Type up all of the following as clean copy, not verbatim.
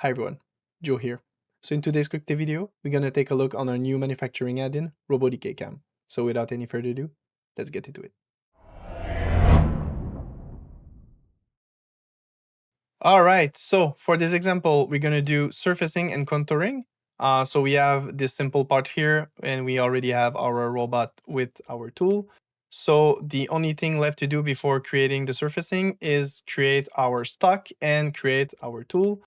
Hi everyone, Joe here. So in today's quick video, we're going to take a look on our new manufacturing add-in, RoboDK CAM. So without any further ado, let's get into it. All right, so for this example, we're going to do surfacing and contouring. So we have this simple part here, and we already have our robot with our tool. So the only thing left to do before creating the surfacing is create our stock and create our tool.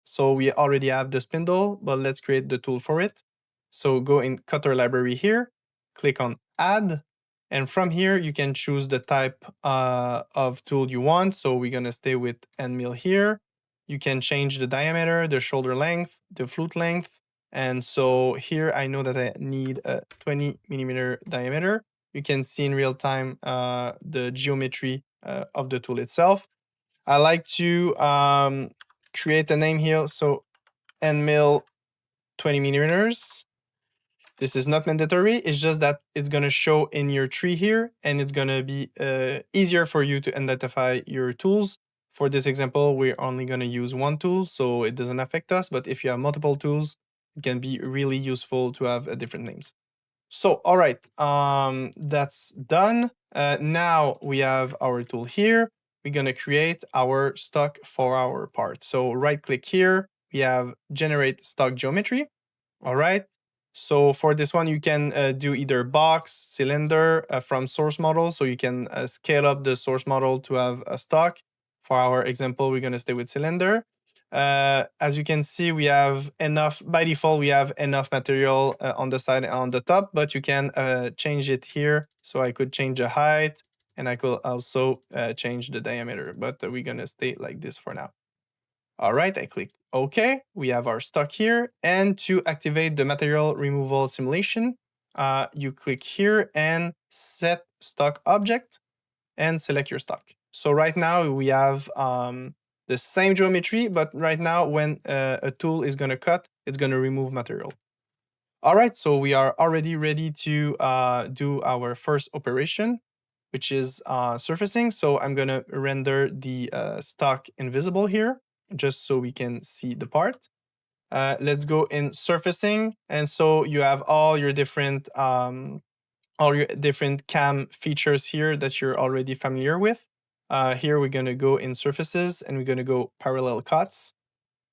So we already have the spindle, but let's create the tool for it. So go in Cutter library here, click on Add, and from here you can choose the type of tool you want. So we're gonna stay with end mill here. You can change the diameter, the shoulder length, the flute length. And so here I know that I need a 20 millimeter diameter. You can see in real time the geometry of the tool itself. I like to create a name here. So end mill 20 millimeters. This is not mandatory. It's just that it's going to show in your tree here, and it's going to be easier for you to identify your tools. For this example, we're only going to use one tool, so it doesn't affect us. But if you have multiple tools, it can be really useful to have different names. So, all right, that's done. Now we have our tool here. We're going to create our stock for our part. So right click here. We have generate stock geometry. All right. So for this one, you can do either box, cylinder from source model. So you can scale up the source model to have a stock. For our example, we're going to stay with cylinder. As you can see, we have enough, by default, we have enough material on the side and on the top, but you can change it here. So I could change the height, and I could also change the diameter, but we're going to stay like this for now. All right, I click OK. We have our stock here. And to activate the material removal simulation, you click here and set stock object and select your stock. So right now we have the same geometry, but right now when a tool is going to cut, it's going to remove material. All right, so we are already ready to do our first operation, which is surfacing. So I'm going to render the stock invisible here, just so we can see the part. Let's go in surfacing. And so you have all your different CAM features here that you're already familiar with. Here we're going to go in surfaces, and we're going to go parallel cuts.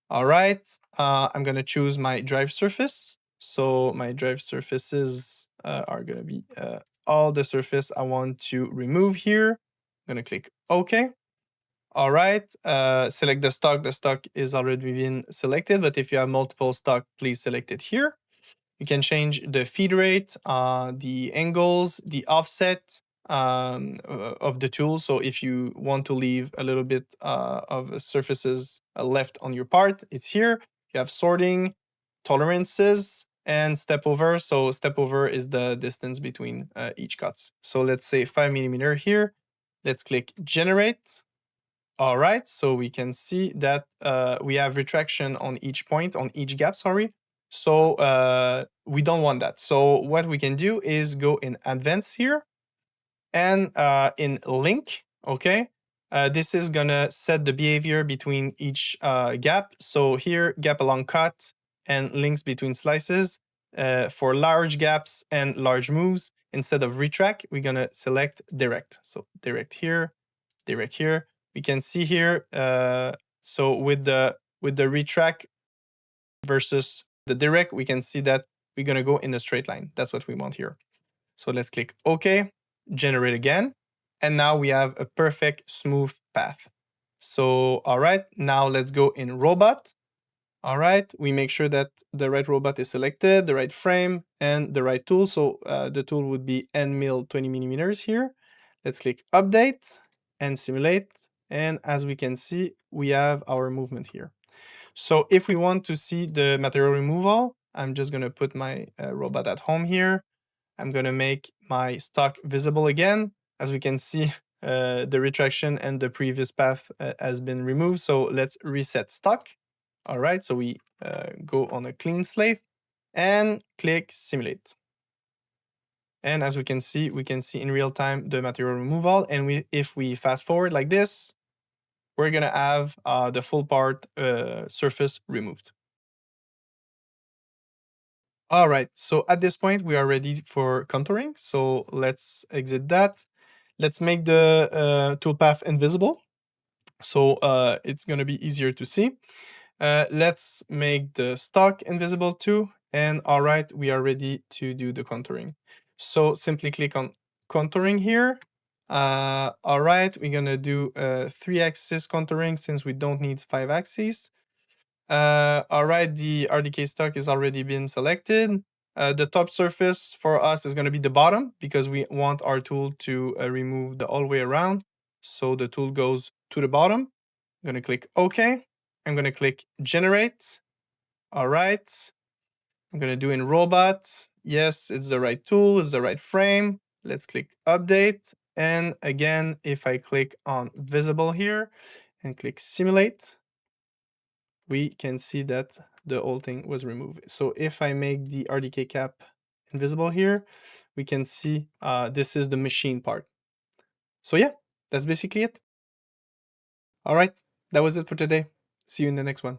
All right, I'm going to choose my drive surface. So my drive surfaces are going to be all the surface I want to remove here. I'm going to click OK. All right, select the stock. The stock is already been selected, but if you have multiple stock, please select it here. You can change the feed rate, the angles, the offset of the tool. So if you want to leave a little bit of surfaces left on your part, it's here. You have sorting, tolerances, and step over. So step over is the distance between each cuts. So let's say 5 millimeter here. Let's click generate. All right, so we can see that we have retraction on each point, on each gap, sorry. So we don't want that. So what we can do is go in advanced here and in link, okay? This is gonna set the behavior between each gap. So here, gap along cut and links between slices. For large gaps and large moves, instead of retract, we're gonna select direct. So direct here, direct here. We can see here, so with the retract versus the direct, we can see that we're going to go in a straight line. That's what we want here. So let's click OK, generate again. And now we have a perfect smooth path. So, all right, now let's go in robot. All right, we make sure that the right robot is selected, the right frame, and the right tool. So the tool would be end mill 20 millimeters here. Let's click update and simulate. And as we can see, we have our movement here. So if we want to see the material removal, I'm just going to put my robot at home here. I'm going to make my stock visible again. As we can see, the retraction and the previous path has been removed. So let's reset stock. All right, so we go on a clean slate and click simulate. And as we can see in real time the material removal. And if we fast forward like this, we're gonna have the full part surface removed. All right, so at this point we are ready for contouring. So let's exit that. Let's make the toolpath invisible. So it's gonna be easier to see. Let's make the stock invisible too. And all right, we are ready to do the contouring. So simply click on contouring here. All right, we're gonna do 3-axis contouring since we don't need 5 axes. All right, the RDK stock is already been selected. The top surface for us is gonna be the bottom because we want our tool to remove the all way around. So the tool goes to the bottom. I'm gonna click OK. I'm gonna click generate. All right. I'm gonna do in robot. Yes, it's the right tool, it's the right frame. Let's click update. And again, if I click on visible here and click simulate, we can see that the whole thing was removed. So if I make the RDK cap invisible here, we can see this is the machine part. So yeah, that's basically it. All right, that was it for today. See you in the next one.